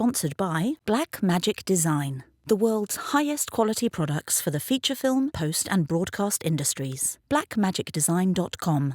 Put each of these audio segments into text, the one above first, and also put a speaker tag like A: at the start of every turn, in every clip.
A: Sponsored by Black Magic Design, the world's highest quality products for the feature film, post, and broadcast industries. blackmagicdesign.com.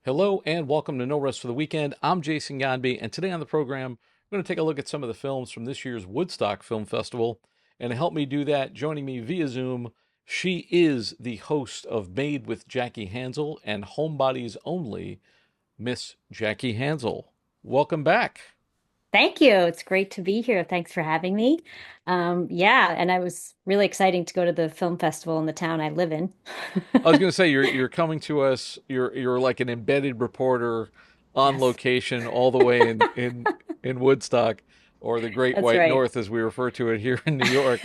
B: Hello and welcome to No Rest for the Weekend. I'm Jason Godbey, and today on the program, we're going to take a look at some of the films from this year's Woodstock Film Festival. And to help me do that, joining me via Zoom, she is the host of Made with Jackie Hanzl and Homebodies Only, Miss Jackie Hanzl. Welcome back.
C: Thank you. It's great to be here. Thanks for having me. Yeah, and I was really exciting to go to the film festival in the town I live in.
B: I was going to say you're coming to us. You're like an embedded reporter on
C: Yes,
B: location all the way in Woodstock, or the Great
C: that's
B: White
C: right.
B: North as we refer to it here in New York.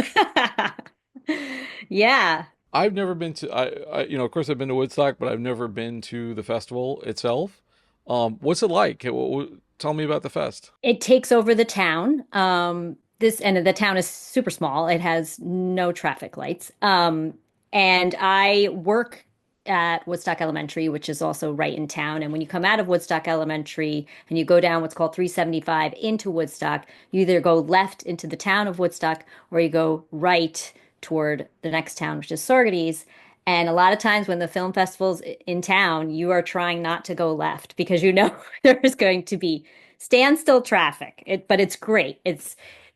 C: Yeah,
B: I've never been to of course I've been to Woodstock, but I've never been to the festival itself. What's it like? Tell me about the fest.
C: it takes over the town. The town is super small. It has no traffic lights. And I work at Woodstock Elementary, which is also right in town. And when you come out of Woodstock Elementary and you go down what's called 375 into Woodstock, you either go left into the town of Woodstock or you go right toward the next town, which is Saugerties. And a lot of times when the film festival's in town, you are trying not to go left because you know there's going to be standstill traffic. But it's great.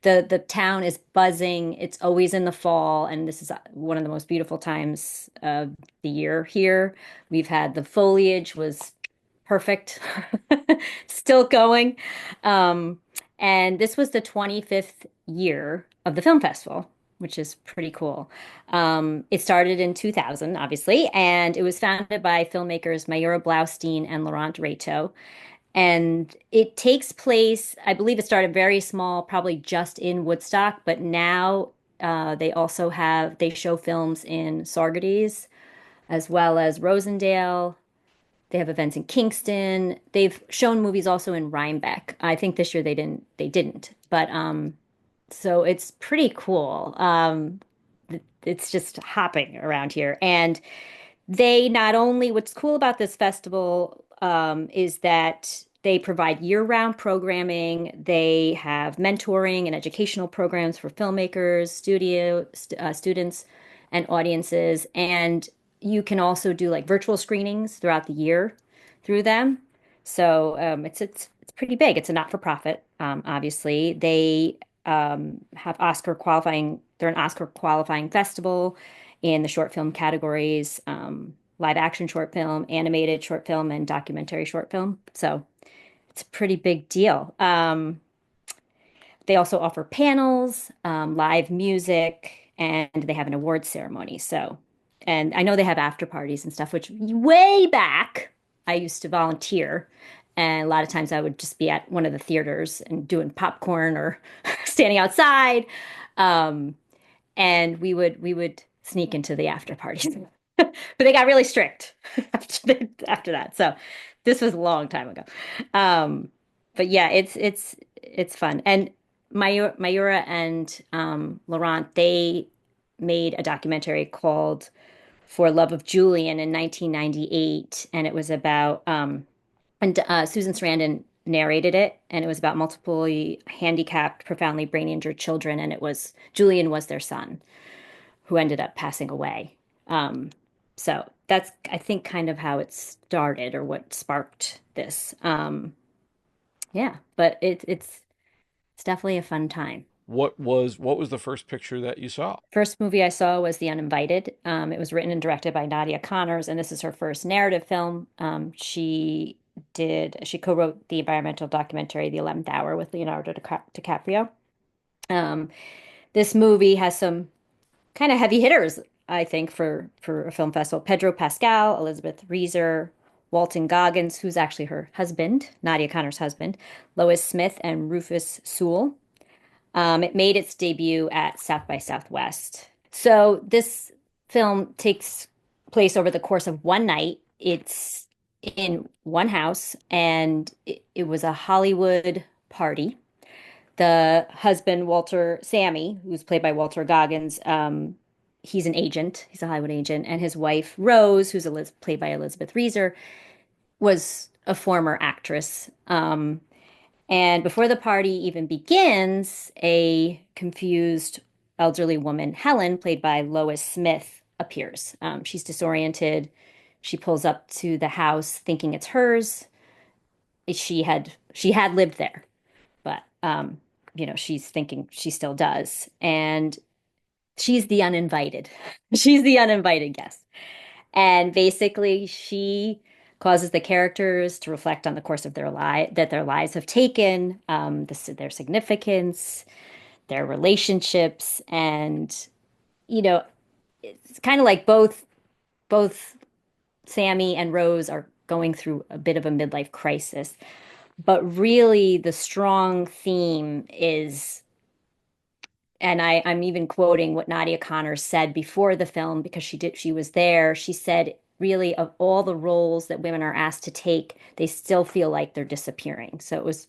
C: The town is buzzing. It's always in the fall, and this is one of the most beautiful times of the year here. We've had the foliage was perfect, still going. Um, and this was the 25th year of the film festival, which is pretty cool. It started in 2000, obviously, and it was founded by filmmakers Mayura Blaustein and Laurent Reto. And it takes place, I believe it started very small, probably just in Woodstock, but now they show films in Saugerties as well as Rosendale. They have events in Kingston. They've shown movies also in Rhinebeck. I think this year they didn't. But so it's pretty cool. It's just hopping around here. And they not only, what's cool about this festival is that they provide year-round programming. They have mentoring and educational programs for filmmakers, students, and audiences. And you can also do like virtual screenings throughout the year through them. So it's pretty big. It's a not-for-profit, obviously. They have Oscar qualifying. They're an Oscar qualifying festival in the short film categories, live action short film, animated short film, and documentary short film. So it's a pretty big deal. They also offer panels, live music, and they have an awards ceremony. So, and I know they have after parties and stuff, which way back I used to volunteer. And a lot of times I would just be at one of the theaters and doing popcorn or standing outside. Um, and we would sneak into the after parties. But they got really strict after that. So this was a long time ago. Um, but yeah, it's fun. And Mayura and Laurent, they made a documentary called For Love of Julian in 1998, and it was about and Susan Sarandon narrated it, and it was about multiply handicapped, profoundly brain injured children, and it was Julian was their son who ended up passing away. Um, so that's, I think, kind of how it started or what sparked this. Yeah, but it's definitely a fun time.
B: What was the first picture that you saw?
C: First movie I saw was The Uninvited. It was written and directed by Nadia Connors, and this is her first narrative film. She co-wrote the environmental documentary The 11th Hour with Leonardo DiCaprio. Um, this movie has some kind of heavy hitters, I think, for a film festival. Pedro Pascal, Elizabeth Reeser, Walton Goggins, who's actually her husband, Nadia Connor's husband, Lois Smith, and Rufus Sewell. It made its debut at South by Southwest. So this film takes place over the course of one night. It's in one house, and it was a Hollywood party The husband, Walter Sammy, who's played by Walter Goggins, he's an agent. He's a Hollywood agent, and his wife Rose, who's played by Elizabeth Reeser, was a former actress. And before the party even begins, a confused elderly woman, Helen, played by Lois Smith, appears. She's disoriented. She pulls up to the house thinking it's hers. She had lived there, but she's thinking she still does. And she's the uninvited. She's the uninvited guest. And basically, she causes the characters to reflect on the course of their lives have taken, their significance, their relationships, and you know, it's kind of like both Sammy and Rose are going through a bit of a midlife crisis, but really the strong theme is, and I'm even quoting what Nadia Connors said before the film because she was there. She said, really, of all the roles that women are asked to take, they still feel like they're disappearing. So it was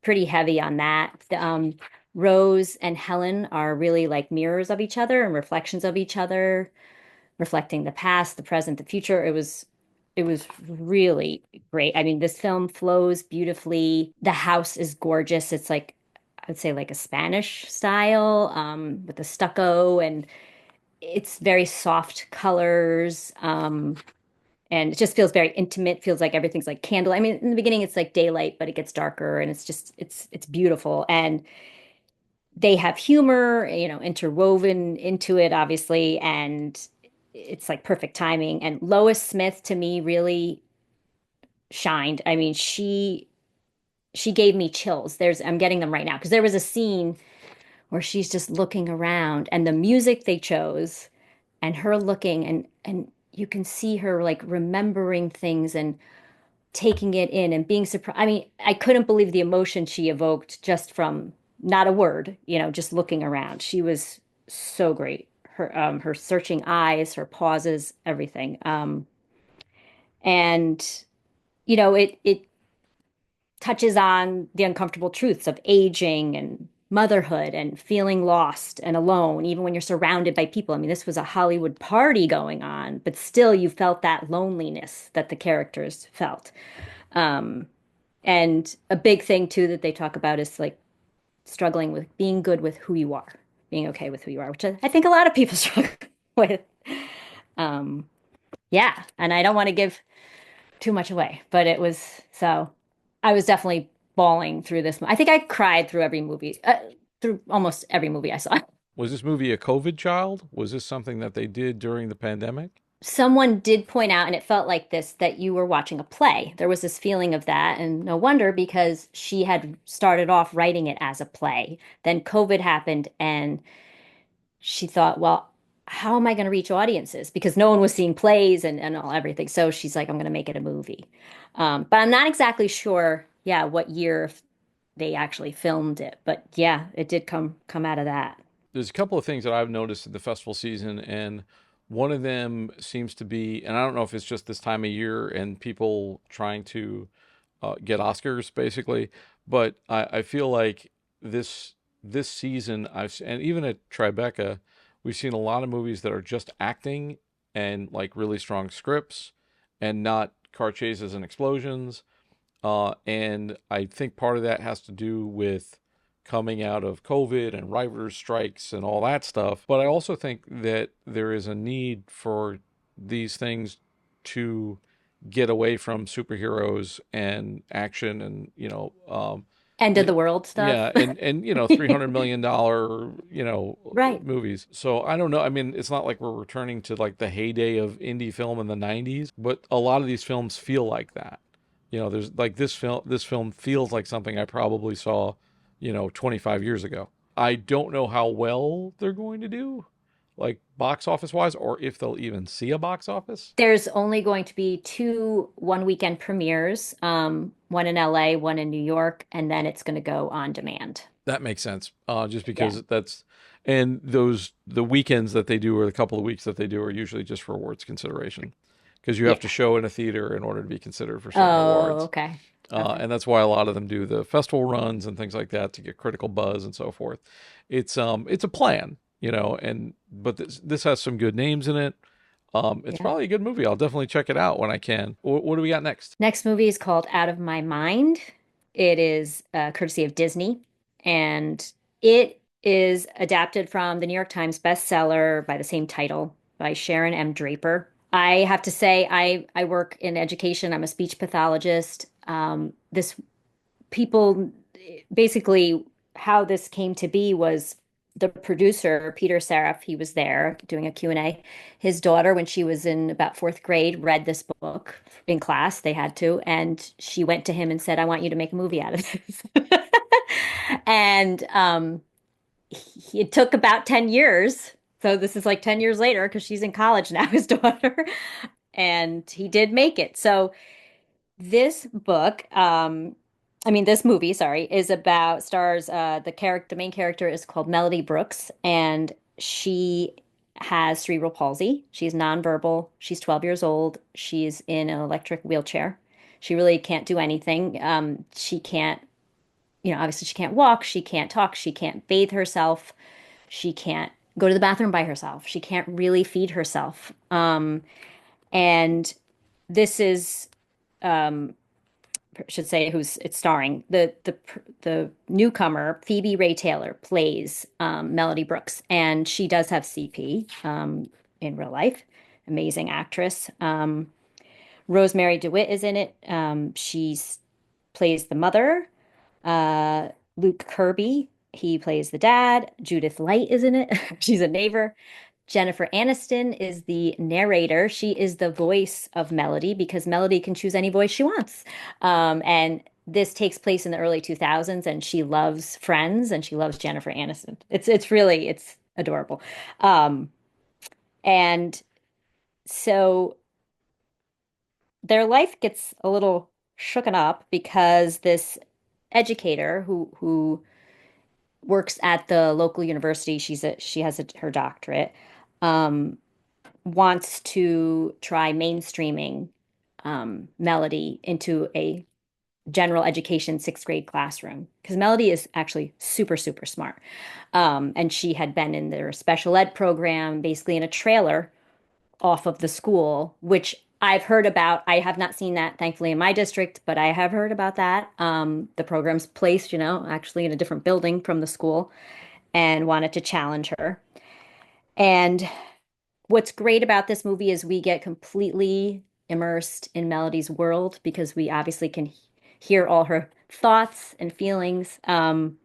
C: pretty heavy on that. Rose and Helen are really like mirrors of each other and reflections of each other, reflecting the past, the present, the future. It was really great. I mean, this film flows beautifully. The house is gorgeous. It's like I'd say like a Spanish style, with the stucco, and it's very soft colors. And it just feels very intimate, feels like everything's like candle. I mean, in the beginning it's like daylight, but it gets darker and it's beautiful. And they have humor, interwoven into it, obviously, and it's like perfect timing. And Lois Smith to me really shined. I mean, she gave me chills. I'm getting them right now because there was a scene where she's just looking around and the music they chose and her looking and you can see her like remembering things and taking it in and being surprised. I mean, I couldn't believe the emotion she evoked just from not a word, just looking around. She was so great. Her searching eyes, her pauses, everything. And it touches on the uncomfortable truths of aging and motherhood and feeling lost and alone, even when you're surrounded by people. I mean, this was a Hollywood party going on, but still you felt that loneliness that the characters felt. Um, and a big thing too that they talk about is like struggling with being good with who you are, being okay with who you are, which I think a lot of people struggle with. Um, yeah, and I don't want to give too much away, but it was so I was definitely bawling through this. I think I cried through almost every movie I saw.
B: Was this movie a COVID child? Was this something that they did during the pandemic?
C: Someone did point out, and it felt like this, that you were watching a play. There was this feeling of that, and no wonder because she had started off writing it as a play. Then COVID happened, and she thought, well, how am I going to reach audiences? Because no one was seeing plays and all everything. So she's like, I'm going to make it a movie. But I'm not exactly sure, yeah, what year they actually filmed it. But yeah, it did come out of that.
B: There's a couple of things that I've noticed in the festival season, and one of them seems to be, and I don't know if it's just this time of year and people trying to get Oscars, basically, but I feel like this season, and even at Tribeca, we've seen a lot of movies that are just acting and like really strong scripts and not car chases and explosions. And I think part of that has to do with coming out of COVID and writers' strikes and all that stuff. But I also think that there is a need for these things to get away from superheroes and action and,
C: End of
B: y-
C: the world stuff.
B: yeah, and $300 million,
C: Right.
B: movies. So I don't know. I mean, it's not like we're returning to like the heyday of indie film in the 90s, but a lot of these films feel like that. There's like this film feels like something I probably saw, 25 years ago. I don't know how well they're going to do, like box office wise, or if they'll even see a box office.
C: There's only going to be two one weekend premieres, one in LA, one in New York, and then it's going to go on demand.
B: That makes sense. Just
C: Yeah.
B: because and the weekends that they do or the couple of weeks that they do are usually just for awards consideration because you have to
C: Yeah.
B: show in a theater in order to be considered for certain
C: Oh,
B: awards.
C: okay. Okay.
B: And that's why a lot of them do the festival runs and things like that to get critical buzz and so forth. It's a plan, and but this has some good names in it. It's
C: Yeah.
B: probably a good movie. I'll definitely check it out when I can. What do we got next?
C: Next movie is called Out of My Mind. It is courtesy of Disney, and it is adapted from the New York Times bestseller by the same title by Sharon M. Draper. I have to say, I work in education. I'm a speech pathologist. This people basically how this came to be was the producer, Peter Saraf, he was there doing a Q&A. His daughter, when she was in about fourth grade, read this book in class. They had to. And she went to him and said, I want you to make a movie out of this. And it took about 10 years. So this is like 10 years later because she's in college now, his daughter. And he did make it. So this book, this movie, sorry, is about stars the main character is called Melody Brooks, and she has cerebral palsy. She's nonverbal. She's 12 years old. She's in an electric wheelchair. She really can't do anything. She can't, obviously she can't walk, she can't talk, she can't bathe herself, she can't go to the bathroom by herself. She can't really feed herself. And this is should say who's it's starring. The newcomer Phoebe Ray Taylor plays Melody Brooks, and she does have CP in real life. Amazing actress. Rosemary DeWitt is in it. She's plays the mother. Uh, Luke Kirby, he plays the dad. Judith Light is in it. She's a neighbor. Jennifer Aniston is the narrator. She is the voice of Melody because Melody can choose any voice she wants. And this takes place in the early 2000s, and she loves Friends and she loves Jennifer Aniston. It's adorable. Um, and so their life gets a little shooken up because this educator who works at the local university, she has her doctorate. Um, Wants to try mainstreaming Melody into a general education sixth grade classroom because Melody is actually super, super smart. And she had been in their special ed program, basically in a trailer off of the school, which I've heard about. I have not seen that, thankfully, in my district, but I have heard about that. The program's placed, actually in a different building from the school and wanted to challenge her. And what's great about this movie is we get completely immersed in Melody's world because we obviously can hear all her thoughts and feelings. And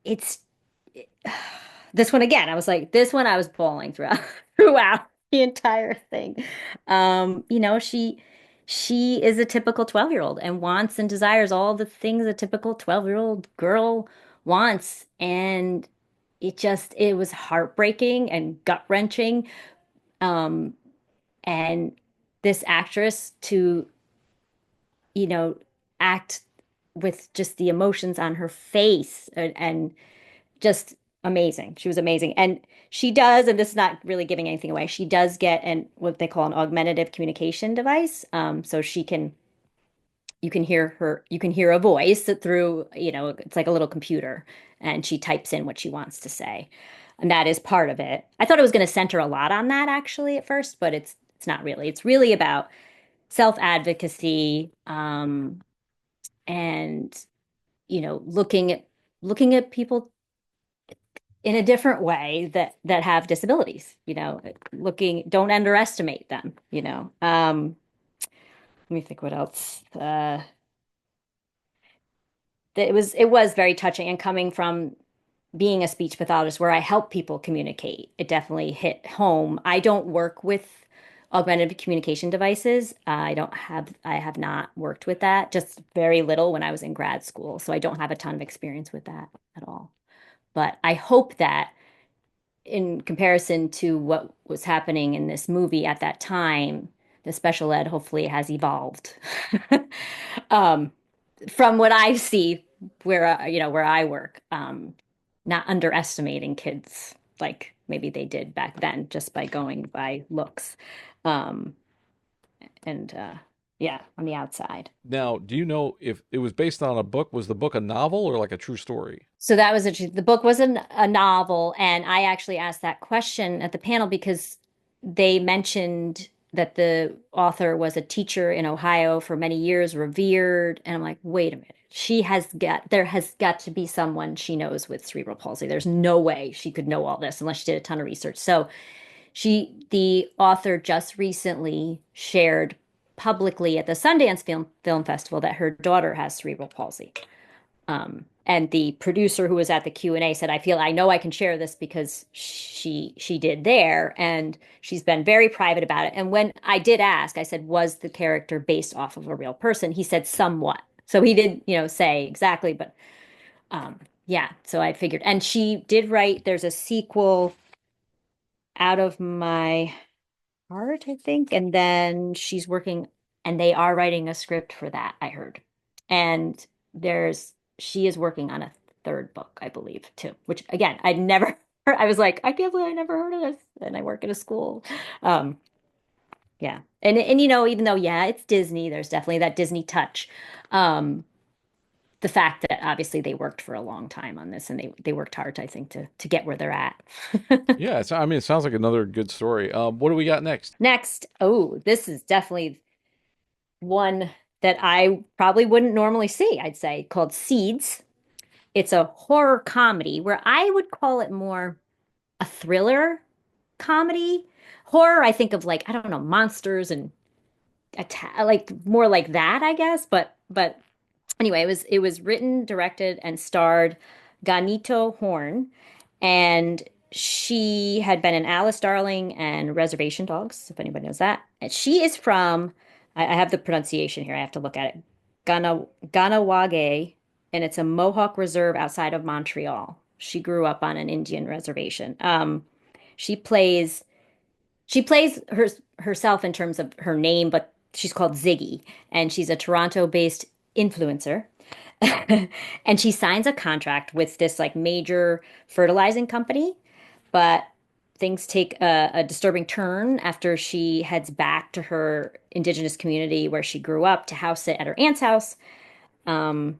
C: it's this one again, I was like, this one I was bawling throughout the entire thing. She is a typical 12-year-old and wants and desires all the things a typical 12-year-old girl wants. And it was heartbreaking and gut-wrenching. Um, and this actress to, you know, act with just the emotions on her face and just amazing. She was amazing. And she does, and this is not really giving anything away, she does get what they call an augmentative communication device. So you can hear a voice through, it's like a little computer, and she types in what she wants to say. And that is part of it. I thought it was going to center a lot on that actually at first, but it's not really. It's really about self-advocacy, and looking at people in a different way that have disabilities, looking, don't underestimate them. Let me think what else. It was very touching, and coming from being a speech pathologist where I help people communicate, it definitely hit home. I don't work with augmentative communication devices. I have not worked with that, just very little when I was in grad school. So I don't have a ton of experience with that at all. But I hope that in comparison to what was happening in this movie at that time, the special ed hopefully has evolved. um, from what I see, where I work, not underestimating kids like maybe they did back then just by going by looks. Um, and Yeah, on the outside.
B: Now, do you know if it was based on a book? Was the book a novel or like a true story?
C: So that was the book was a novel, and I actually asked that question at the panel because they mentioned that the author was a teacher in Ohio for many years, revered, and I'm like, wait a minute. There has got to be someone she knows with cerebral palsy. There's no way she could know all this unless she did a ton of research. So the author just recently shared publicly at the Sundance Film Festival that her daughter has cerebral palsy. And the producer who was at the Q&A said, I know I can share this because she did there, and she's been very private about it. And when I did ask, I said, was the character based off of a real person? He said somewhat. So he did, say exactly, but um, yeah, so I figured. And she did write, there's a sequel, Out of My Heart, I think, and then she's working, and they are writing a script for that, I heard. And she is working on a third book, I believe, too, which again, I'd never I was like, I can't believe I never heard of this. And I work at a school. Um, yeah. And even though, yeah, it's Disney, there's definitely that Disney touch. Um, the fact that obviously they worked for a long time on this, and they worked hard, I think, to get where they're at.
B: Yeah, I mean, it sounds like another good story. What do we got next?
C: Next, oh, this is definitely one that I probably wouldn't normally see, I'd say, called Seeds. It's a horror comedy where I would call it more a thriller comedy. Horror, I think of like, I don't know, monsters and like more like that, I guess. But anyway, it was written, directed, and starred Ganito Horn, and she had been in Alice Darling and Reservation Dogs, if anybody knows that. And she is from, I have the pronunciation here, I have to look at it. Ganawage, and it's a Mohawk reserve outside of Montreal. She grew up on an Indian reservation. She plays she plays herself in terms of her name, but she's called Ziggy, and she's a Toronto-based influencer. And she signs a contract with this like major fertilizing company, but things take a disturbing turn after she heads back to her indigenous community where she grew up to house sit at her aunt's house, um,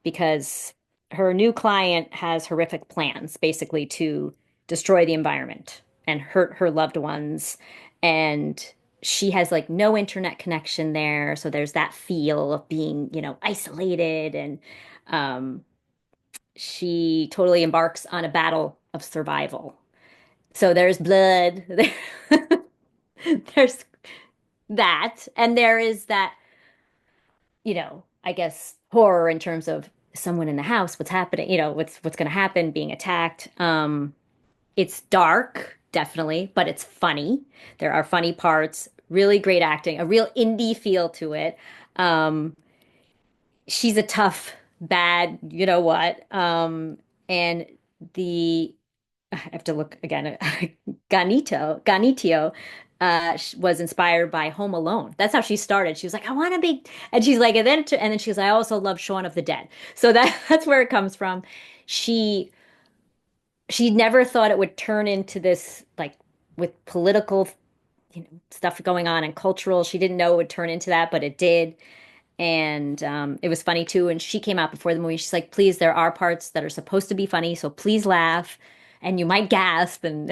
C: because her new client has horrific plans, basically to destroy the environment and hurt her loved ones. And she has like no internet connection there, so there's that feel of being, isolated, and um, she totally embarks on a battle of survival. So there's blood, there's that, and there is that, I guess horror in terms of someone in the house, what's happening, what's going to happen, being attacked. It's dark, definitely, but it's funny. There are funny parts, really great acting, a real indie feel to it. Um, she's a tough, bad, you know what? And the I have to look again. Ganitio, was inspired by Home Alone. That's how she started. She was like, I want to be, and she's like, and then she was, I also love Shaun of the Dead. So that's where it comes from. She she never thought it would turn into this like with political, stuff going on and cultural. She didn't know it would turn into that, but it did. And it was funny too. And she came out before the movie. She's like, please, there are parts that are supposed to be funny, so please laugh, and you might gasp. And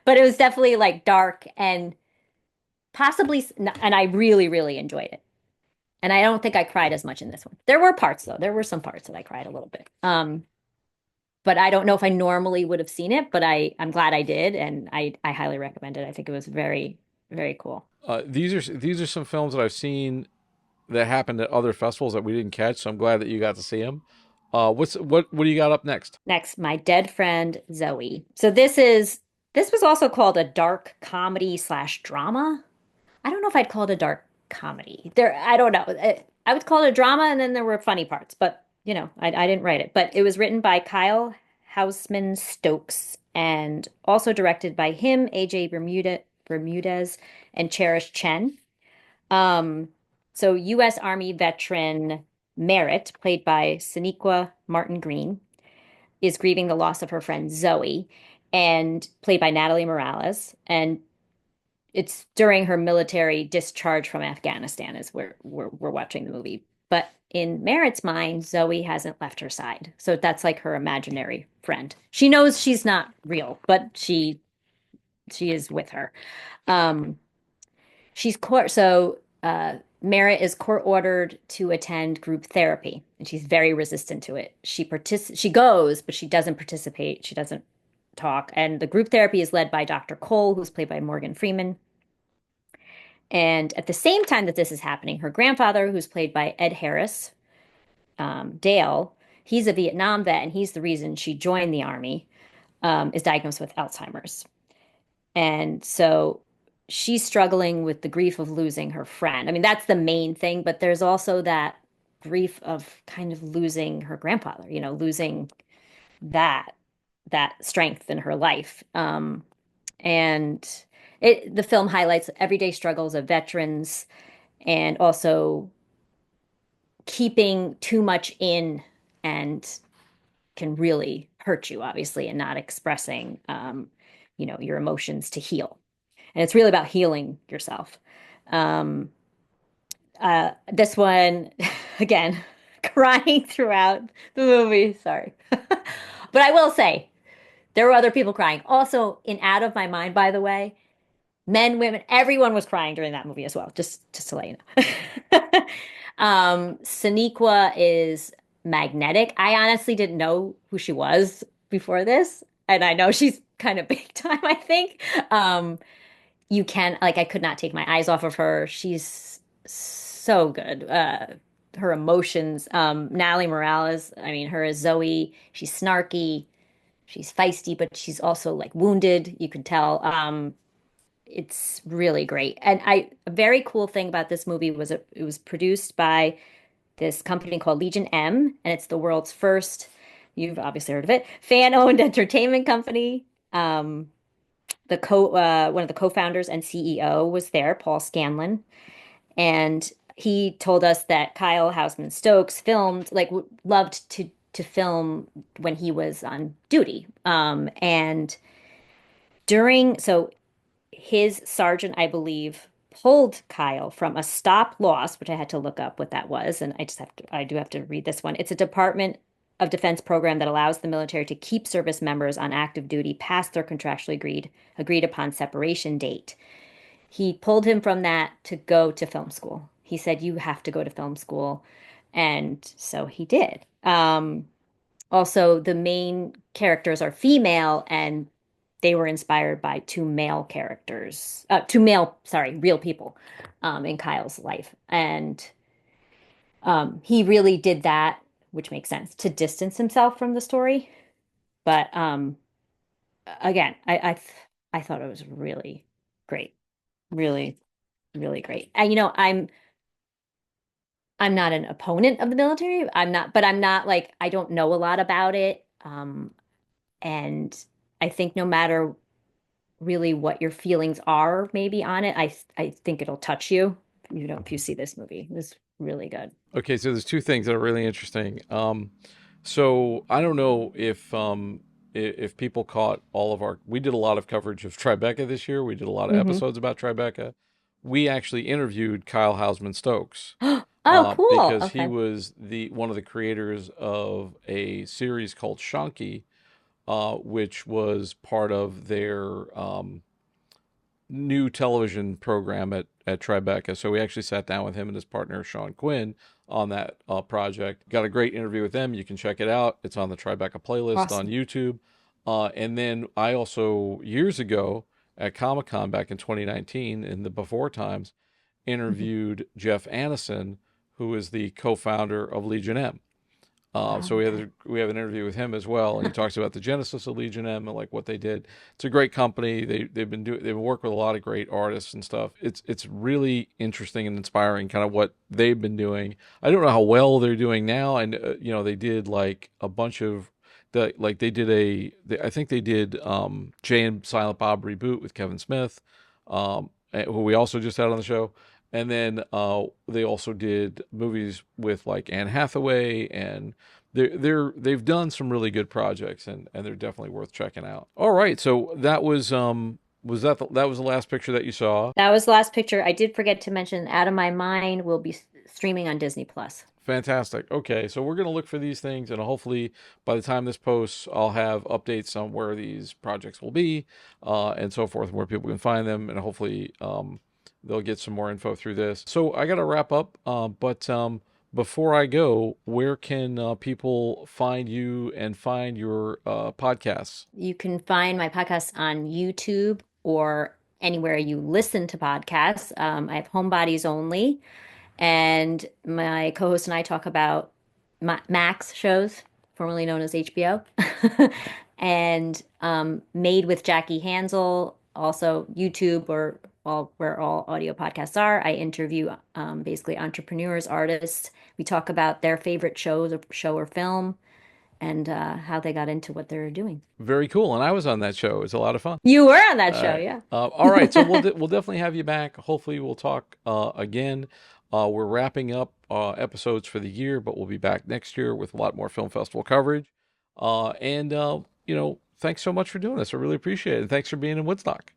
C: but it was definitely like dark and possibly, and I really, really enjoyed it. And I don't think I cried as much in this one. There were parts though. There were some parts that I cried a little bit. But I don't know if I normally would have seen it, but I'm glad I did, and I highly recommend it. I think it was very, very cool.
B: These are some films that I've seen that happened at other festivals that we didn't catch. So I'm glad that you got to see them. What do you got up next?
C: Next, My Dead Friend Zoe. So this was also called a dark comedy slash drama. I don't know if I'd call it a dark comedy. I don't know. I would call it a drama, and then there were funny parts, but I didn't write it. But it was written by Kyle Houseman Stokes and also directed by him, AJ Bermudez, and Cherish Chen. Um, so U.S. Army veteran Merritt, played by Sonequa Martin Green, is grieving the loss of her friend Zoe, and played by Natalie Morales. And it's during her military discharge from Afghanistan is where we're watching the movie. But in Merritt's mind, Zoe hasn't left her side. So that's like her imaginary friend. She knows she's not real, but she is with her. Um, she's court so Merritt is court ordered to attend group therapy, and she's very resistant to it. She goes, but she doesn't participate. She doesn't talk. And the group therapy is led by Dr. Cole, who's played by Morgan Freeman. And at the same time that this is happening, her grandfather, who's played by Ed Harris, Dale, he's a Vietnam vet, and he's the reason she joined the army, is diagnosed with Alzheimer's. And so she's struggling with the grief of losing her friend. I mean, that's the main thing, but there's also that grief of kind of losing her grandfather, losing that strength in her life. And the film highlights everyday struggles of veterans and also keeping too much in and can really hurt you, obviously, and not expressing, your emotions to heal. And it's really about healing yourself. Um, this one, again, crying throughout the movie. Sorry. But I will say, there were other people crying. Also, in Out of My Mind, by the way, men, women, everyone was crying during that movie as well, just to let you know. Sonequa is magnetic. I honestly didn't know who she was before this, and I know she's kind of big time, I think. You can like I could not take my eyes off of her. She's so good. Her emotions. Natalie Morales, I mean, her as Zoe, she's snarky, she's feisty, but she's also like wounded. You can tell. It's really great. And a very cool thing about this movie was it was produced by this company called Legion M, and it's the world's first, you've obviously heard of it, fan-owned entertainment company. One of the co-founders and CEO was there, Paul Scanlon, and he told us that Kyle Houseman Stokes filmed like loved to film when he was on duty. And during so his sergeant, I believe, pulled Kyle from a stop loss, which I had to look up what that was, and I do have to read this one. It's a Department of Defense program that allows the military to keep service members on active duty past their contractually agreed upon separation date. He pulled him from that to go to film school. He said, "You have to go to film school," and so he did. Also, the main characters are female, and they were inspired by real people, in Kyle's life. And he really did that, which makes sense, to distance himself from the story. But again, I thought it was really great, really, really great. And I'm not an opponent of the military. But I'm not like I don't know a lot about it. And I think no matter really what your feelings are maybe on it, I think it'll touch you. If you see this movie, it was really good.
B: Okay, so there's two things that are really interesting. So I don't know if people caught all of we did a lot of coverage of Tribeca this year. We did a lot of
C: Hmm.
B: episodes about Tribeca. We actually interviewed Kyle Hausman Stokes,
C: Oh, cool.
B: because he
C: Okay.
B: was one of the creators of a series called Shonky, which was part of their new television program at Tribeca. So we actually sat down with him and his partner, Sean Quinn, on that project. Got a great interview with them. You can check it out. It's on the Tribeca playlist on
C: Awesome.
B: YouTube. And then I also, years ago at Comic Con back in 2019, in the before times,
C: Mhm.
B: interviewed Jeff Annison, who is the co founder of Legion M.
C: Oh,
B: So
C: okay.
B: we have an interview with him as well, and he talks about the genesis of Legion M and like what they did. It's a great company. They've been working with a lot of great artists and stuff. It's really interesting and inspiring, kind of what they've been doing. I don't know how well they're doing now, and they did like a bunch of they did I think they did Jay and Silent Bob reboot with Kevin Smith, who we also just had on the show. And then they also did movies with like Anne Hathaway, and they've done some really good projects, and they're definitely worth checking out. All right, so that was Was that was the last picture that you saw?
C: That was the last picture. I did forget to mention Out of My Mind will be streaming on Disney Plus.
B: Fantastic. Okay, so we're going to look for these things, and hopefully by the time this posts, I'll have updates on where these projects will be, and so forth, where people can find them, and hopefully they'll get some more info through this. So I got to wrap up, but before I go, where can people find you and find your podcasts?
C: You can find my podcast on YouTube or anywhere you listen to podcasts. I have Homebodies Only, and my co-host and I talk about Max shows, formerly known as HBO, and Made with Jackie Hanzl, also YouTube or where all audio podcasts are. I interview basically entrepreneurs, artists. We talk about their favorite show or film, and how they got into what they're doing.
B: Very cool. And I was on that show. It was a lot of fun.
C: You were on that show, yeah.
B: All right. So we'll definitely have you back. Hopefully we'll talk again. We're wrapping up episodes for the year, but we'll be back next year with a lot more film festival coverage. And thanks so much for doing this. I really appreciate it. And thanks for being in Woodstock.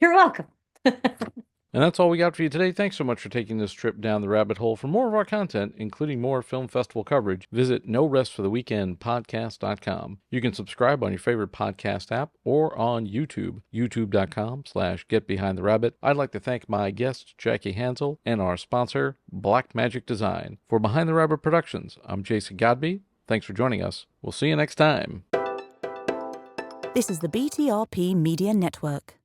C: You're welcome.
B: And that's all we got for you today. Thanks so much for taking this trip down the rabbit hole. For more of our content, including more film festival coverage, visit norestfortheweekendpodcast.com. You can subscribe on your favorite podcast app or on YouTube, youtube.com/getbehindtherabbit. I'd like to thank my guest, Jackie Hanzl, and our sponsor, Blackmagic Design. For Behind the Rabbit Productions, I'm Jason Godbey. Thanks for joining us. We'll see you next time.
A: This is the BTRP Media Network.